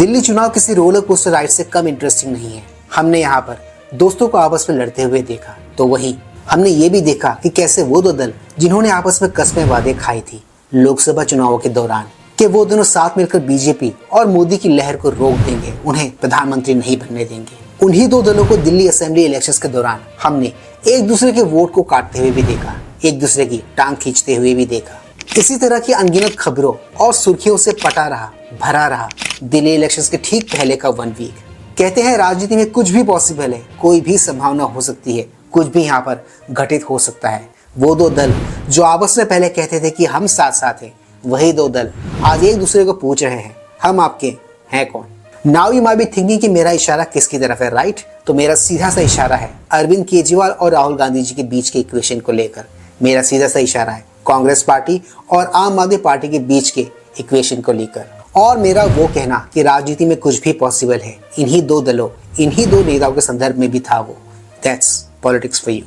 दिल्ली चुनाव किसी roller coaster ride से कम इंटरेस्टिंग नहीं है। हमने यहाँ पर दोस्तों को आपस में लड़ते हुए देखा, तो वहीं हमने ये भी देखा कि कैसे वो दो दल जिन्होंने आपस में कस्में वादे खाई थी लोकसभा चुनावों के दौरान कि वो दोनों साथ मिलकर बीजेपी और मोदी की लहर को रोक देंगे, उन्हें प्रधानमंत्री नहीं बनने देंगे। उन्हीं दो दलों को दिल्ली असेंबली इलेक्शंस के दौरान हमने एक दूसरे के वोट को काटते हुए भी देखा, एक दूसरे की टांग खींचते हुए भी देखा। इसी तरह की अनगिनत खबरों और सुर्खियों से पटा रहा भरा रहा दिल्ली इलेक्शंस के ठीक पहले का 1 वीक। कहते हैं राजनीति में कुछ भी पॉसिबल है, कोई भी संभावना हो सकती है, कुछ भी यहाँ पर घटित हो सकता है। वो दो दल जो आपस में पहले कहते थे कि हम साथ साथ हैं, वही दो दल आज एक दूसरे को पूछ रहे हैं हम आपके हैं कौन। Now you might be thinking कि मेरा इशारा किसकी तरफ है, राइट? तो मेरा सीधा सा इशारा है अरविंद केजरीवाल और राहुल गांधी जी के बीच के इक्वेशन को लेकर। मेरा सीधा सा इशारा है कांग्रेस पार्टी और आम आदमी पार्टी के बीच के इक्वेशन को लेकर। और मेरा वो कहना कि राजनीति में कुछ भी पॉसिबल है इन्हीं दो दलों, इन्हीं दो नेताओं के संदर्भ में भी था वो। That's politics for you.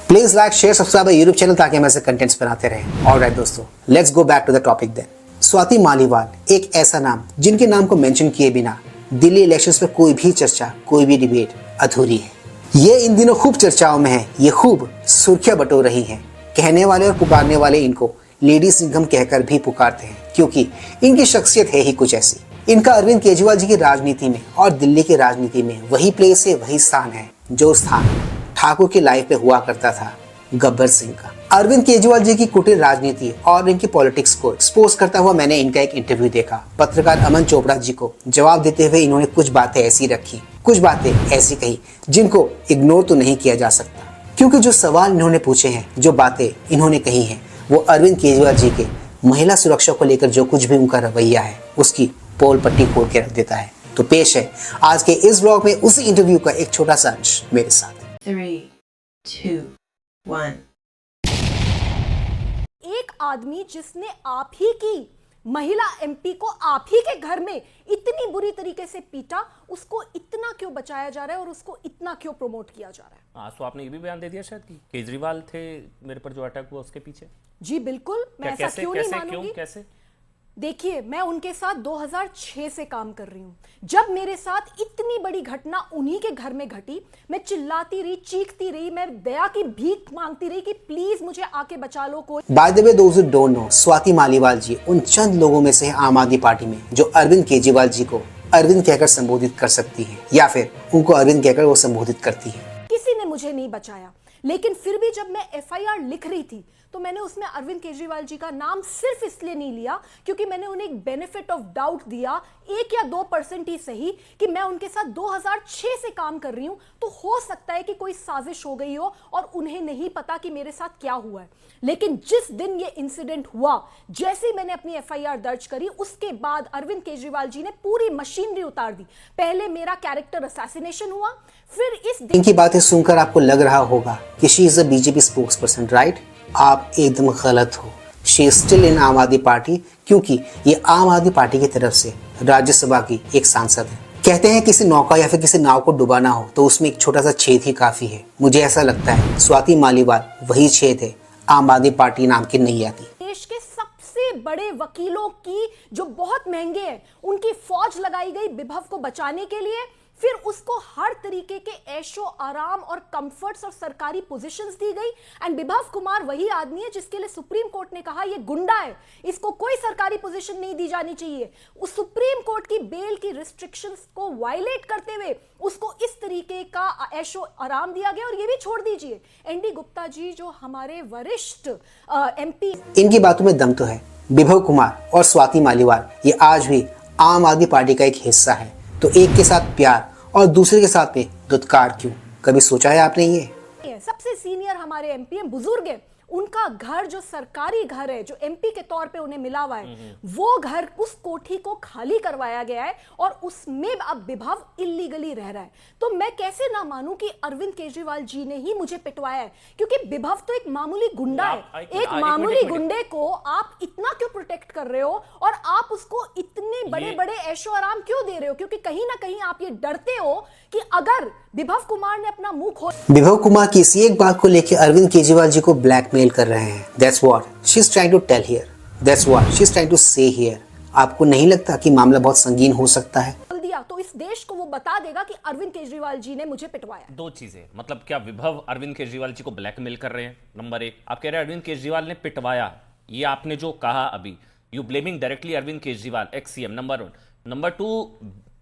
Please like share subscribe YouTube channel ताकि हम ऐसे कंटेंट्स बनाते रहें। ऑलराइट दोस्तों, let's go back to the topic then. Swati Maliwal एक ऐसा नाम जिनके नाम को मेंशन किए बिना दिल्ली इलेक्शंस पर कोई भी चर्चा, कोई भी डिबेट अधूरी है। ये इन दिनों खूब चर्चाओं में है, ये खूब सुर्खियां बटोर रही हैं। कहने वाले और पुकारने वाले इनको लेडी सिंघम कहकर भी पुकारते हैं, क्योंकि इनकी शख्सियत है ही कुछ ऐसी। इनका अरविंद केजरीवाल जी की राजनीति में और दिल्ली की राजनीति में वही प्लेस है, वही स्थान है जो स्थान ठाकुर की लाइफ पे हुआ करता था गब्बर सिंह का। अरविंद केजरीवाल जी की कुटिल राजनीति और इनकी पॉलिटिक्स को एक्सपोज करता हुआ मैंने इनका एक इंटरव्यू देखा। पत्रकार अमन चोपड़ा जी को जवाब देते हुए इन्होंने कुछ बातें ऐसी रखी, कुछ बातें ऐसी कही जिनको इग्नोर तो नहीं किया जा सकता, क्योंकि जो सवाल इन्होंने पूछे हैं, जो बातें इन्होंने कही हैं, वो अरविंद केजरीवाल जी के महिला सुरक्षा को लेकर जो कुछ भी उनका रवैया है उसकी पोल पट्टी खोल के रख देता है। तो पेश है आज के इस ब्लॉग में उसी इंटरव्यू का एक छोटा सा अंश मेरे साथ। 3, 2, 1। एक आदमी जिसने आप ही की महिला एमपी को आप ही के घर में इतनी बुरी तरीके से पीटा, उसको इतना क्यों बचाया जा रहा है और उसको इतना क्यों प्रमोट किया जा रहा है? आज तो आपने ये भी बयान दे दिया शायद कि केजरीवाल थे मेरे पर जो अटैक हुआ उसके पीछे। जी बिल्कुल, मैं ऐसा क्यों नहीं मानूंगी। कैसे? देखिए, मैं उनके साथ 2006 से काम कर रही हूँ। जब मेरे साथ इतनी बड़ी घटना उन्हीं के घर में घटी, मैं चिल्लाती रही, चीखती रही, मैं दया की भीख मांगती रही कि प्लीज मुझे आके बचा लो कोई। बाय द वे दोस्त who don't know, Swati Maliwal ji उन चंद लोगों में से हैं आम आदमी पार्टी में जो अरविंद केजरीवाल जी को अरविंद कहकर संबोधित कर सकती है, या फिर उनको अरविंद कहकर वो संबोधित करती है। किसी ने मुझे नहीं बचाया, लेकिन फिर भी जब मैं एफआईआर लिख रही थी तो मैंने उसमें अरविंद केजरीवाल जी का नाम सिर्फ इसलिए नहीं लिया क्योंकि मैंने उन्हें एक बेनिफिट ऑफ डाउट दिया, 1 या 2% ही सही, कि मैं उनके साथ 2006 से काम कर रही हूं, तो हो सकता है कि कोई साजिश हो गई हो और उन्हें नहीं पता कि मेरे साथ क्या हुआ है। लेकिन जिस दिन ये इंसिडेंट हुआ, जैसे ही मैंने अपनी एफआईआर दर्ज करी, उसके बाद अरविंद केजरीवाल जी ने पूरी मशीनरी उतार दी। पहले मेरा कैरेक्टर असैसिनेशन हुआ, फिर इनकी बातें सुनकर आपको लग रहा होगा कि she is a BJP spokes person, right? आप एकदम गलत हो। शी स्टिल इन आम आदमी पार्टी, क्योंकि ये आम आदमी पार्टी की तरफ से राज्यसभा की एक सांसद है। कहते हैं किसी नौका या फिर किसी नाव को डुबाना हो तो उसमें एक छोटा सा छेद ही काफी है। मुझे ऐसा लगता है स्वाति मालीवाल वही छेद है, आम आदमी पार्टी नाम की नहीं आती। देश के सबसे बड़े वकीलों की जो बहुत महंगे हैं, उनकी फौज लगाई गई विभव को बचाने के लिए, फिर उसको हर तरीके के ऐशो आराम और कंफर्ट्स और सरकारी पोजीशंस दी गई। एंड विभव कुमार वही आदमी है जिसके लिए सुप्रीम कोर्ट ने कहा ये गुंडा है, इसको कोई सरकारी पोजीशन नहीं दी जानी चाहिए। उस सुप्रीम कोर्ट की बेल की रिस्ट्रिक्शंस को वायलेट करते हुए उसको इस तरीके का ऐशो आराम दिया गया। और ये भी छोड़ दीजिए, एनडी गुप्ता जी जो हमारे वरिष्ठ एमपी, इनकी बातों में दम तो है। विभव कुमार और स्वाति मालीवाल ये आज भी आम आदमी पार्टी का एक हिस्सा है, तो एक के साथ प्यार और दूसरे के साथ में दुत्कार क्यों? कभी सोचा है आपने ये? सबसे सीनियर हमारे एमपी हैं, बुजुर्ग हैं, उनका घर जो सरकारी घर है, जो एमपी के तौर पे उन्हें मिला हुआ है, वो घर, उस कोठी को खाली करवाया गया है और उसमें अब विभव इल्लीगली रह रहा है। तो मैं कैसे ना मानूं कि अरविंद केजरीवाल जी ने ही मुझे पिटवाया है, क्योंकि विभव तो एक मामूली गुंडा है। एक मामूली गुंडे को आप इतना क्यों प्रोटेक्ट कर रहे हो और आप उसको इतने बड़े बड़े ऐशो आराम क्यों दे रहे हो? क्योंकि कहीं ना कहीं आप ये डरते हो कि अगर विभव कुमार ने अपना मुंह खोल, विभव कुमार की इसी एक बात को लेकर अरविंद केजरीवाल जी को ब्लैकमेल कर रहे हैं। That's what she's trying to tell here. That's what she's trying to say here. आपको नहीं लगता कि मामला बहुत संगीन हो सकता है? दिया तो इस देश को वो बता देगा कि अरविंद केजरीवाल जी ने मुझे पिटवाया। दो चीजें, मतलब क्या विभव अरविंद केजरीवाल जी को ब्लैकमेल कर रहे हैं? नंबर एक, आप कह रहे हैं अरविंद केजरीवाल ने पिटवाया, ये आपने जो कहा अभी, you blaming directly Arvind Kejriwal ex CM, number one. Number two,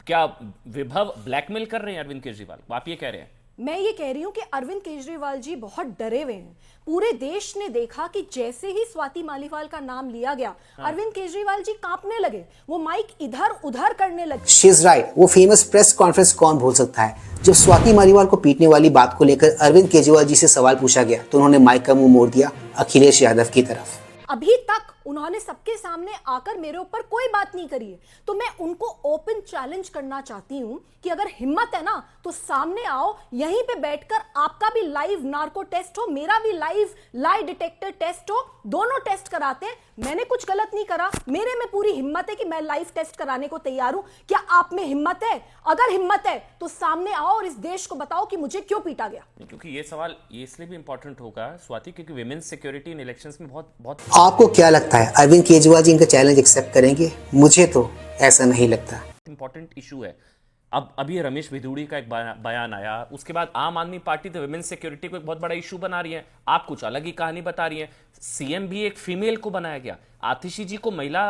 क्या विभव ब्लैकमेल कर रहे हैं अरविंद केजरीवाल? आप ये कह रहे हैं? मैं ये कह रही हूं कि अरविंद केजरीवाल जी बहुत डरे हुए हैं। पूरे देश ने देखा कि जैसे ही स्वाति मालीवाल का नाम लिया गया, अरविंद केजरीवाल जी कांपने लगे, वो माइक इधर उधर करने लगे। She is right. वो फेमस प्रेस कॉन्फ्रेंस कौन भूल सकता है जब स्वाति मालीवाल को पीटने वाली बात को लेकर अरविंद केजरीवाल जी से सवाल पूछा गया तो उन्होंने माइक का मुंह मोड़ दिया अखिलेश यादव की तरफ। अभी तक उन्होंने सबके सामने आकर मेरे ऊपर कोई बात नहीं करी है, तो मैं उनको ओपन चैलेंज करना चाहती हूं कि अगर हिम्मत है ना तो सामने आओ, यहीं पे बैठकर आपका भी लाइव नार्को टेस्ट हो, मेरा भी लाइव लाई डिटेक्टर टेस्ट हो, दोनों टेस्ट कराते हैं। मैंने कुछ गलत नहीं करा, मेरे में पूरी हिम्मत है कि मैं लाइव टेस्ट कराने को तैयार हूं। क्या आप में हिम्मत है? अगर हिम्मत है तो सामने आओ और इस देश को बताओ कि मुझे क्यों पीटा गया। क्योंकि ये सवाल ये इसलिए भी इंपॉर्टेंट होगा स्वाति, क्योंकि विमेन्स सिक्योरिटी इन इलेक्शंस में बहुत। आपको क्या लगता है अरविंद केजरीवाल जी इनका चैलेंज एक्सेप्ट करेंगे? मुझे तो ऐसा नहीं लगता। इंपॉर्टेंट इशू है। अब अभी रमेश भिदुड़ी का एक बयान आया, उसके बाद आम आदमी पार्टी तो विमेन्स सिक्योरिटी को एक बहुत बड़ा इशू बना रही है, आप कुछ अलग ही कहानी बता रही हैं। सीएम भी एक फीमेल को बनाया गया, आतिशी जी को महिला,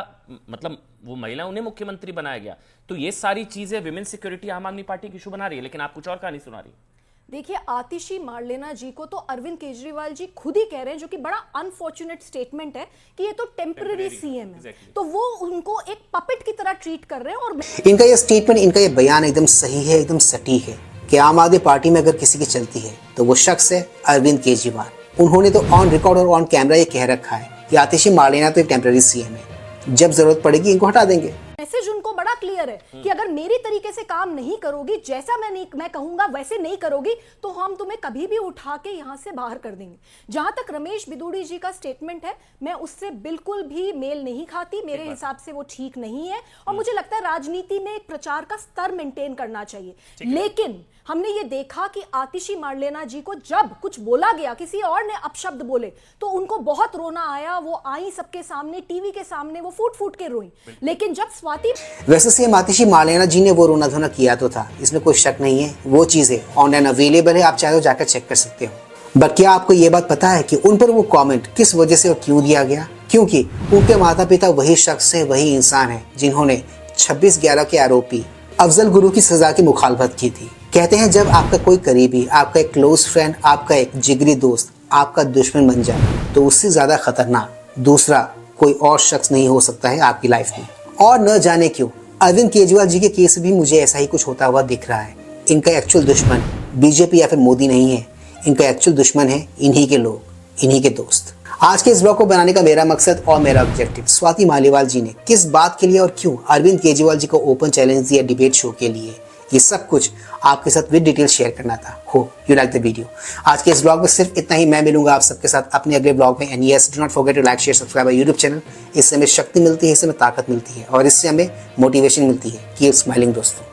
मतलब वो महिला, उन्हें मुख्यमंत्री बनाया गया। तो ये सारी चीजें विमेन्स सिक्योरिटी आम आदमी पार्टी की इशू बना रही है, लेकिन आप कुछ और कहानी सुना रही है। देखिए, आतिशी मारलेना जी को तो अरविंद केजरीवाल जी खुद ही कह रहे हैं, जो कि बड़ा अनफॉर्चुनेट स्टेटमेंट है, कि ये तो टेम्पररी सीएम है। exactly. तो वो उनको एक पपेट की तरह ट्रीट कर रहे हैं। और इनका ये स्टेटमेंट, इनका ये बयान एकदम सही है, एकदम सटीक है कि आम आदमी पार्टी में अगर किसी की चलती है तो वो शख्स है अरविंद केजरीवाल। उन्होंने तो ऑन रिकॉर्ड और ऑन कैमरा ये कह रखा है कि आतिशी मारलेना तो एक टेम्पररी सीएम है, जब जरूरत पड़ेगी इनको हटा देंगे। मैसेज उनको बड़ा क्लियर है कि अगर मेरी तरीके से काम नहीं करोगी, जैसा मैं कहूंगा वैसे नहीं करोगी, तो हम तुम्हें कभी भी उठा के यहां से बाहर कर देंगे। जहां तक रमेश भिदुड़ी जी का स्टेटमेंट है, मैं उससे बिल्कुल भी मेल नहीं खाती। मेरे हिसाब से वो ठीक नहीं है और मुझे लगता है राजनीति में एक प्रचार का स्तर मेंटेन करना चाहिए। लेकिन हमने ये देखा कि आतिशी मारलेना जी को जब कुछ बोला गया, किसी और ने अपशब्द बोले, तो उनको बहुत रोना आया। वो आई सबके सामने, टीवी के सामने, वो फूट फूट के रोई। लेकिन जब स्वाति, वैसे सीएम आतिशी मारलेना जी ने वो रोना धोना किया तो था, इसमें कोई शक नहीं है। वो चीजें ऑनलाइन अवेलेबल है, आप चाहे तो जाकर चेक कर सकते हो। बट क्या आपको ये बात पता है कि उन पर वो कमेंट किस वजह से और क्यों दिया गया? क्योंकि उनके माता पिता वही शख्स है, वही इंसान है जिन्होंने 26/11 के आरोपी अफजल गुरु की सजा की मुखालफत की थी। कहते हैं जब आपका कोई करीबी, आपका एक क्लोज फ्रेंड, आपका एक जिगरी दोस्त आपका दुश्मन बन जाए तो उससे ज्यादा खतरनाक दूसरा कोई और शख्स नहीं हो सकता है आपकी लाइफ में। और न जाने क्यों अरविंद केजरीवाल जी के केस भी मुझे ऐसा ही कुछ होता हुआ दिख रहा है। इनका एक्चुअल दुश्मन बीजेपी या फिर मोदी नहीं है, इनका एक्चुअल दुश्मन है इन्हीं के लोग, इन्हीं के दोस्त। आज के इस ब्लॉग को बनाने का मेरा मकसद और मेरा ऑब्जेक्टिव स्वाति मालीवाल जी ने किस बात के लिए और क्यों अरविंद केजरीवाल जी को ओपन चैलेंज दिया डिबेट शो के लिए, ये सब कुछ आपके साथ विद डिटेल शेयर करना था। Hope you like the video. आज के इस ब्लॉग में सिर्फ इतना ही। मैं मिलूंगा आप सबके साथ अपने अगले ब्लॉग में। And yes, do not forget to like, share, subscribe my YouTube channel. इससे हमें शक्ति मिलती है, इससे हमें ताकत मिलती है और इससे हमें मोटिवेशन मिलती है। कीप स्माइलिंग दोस्तों।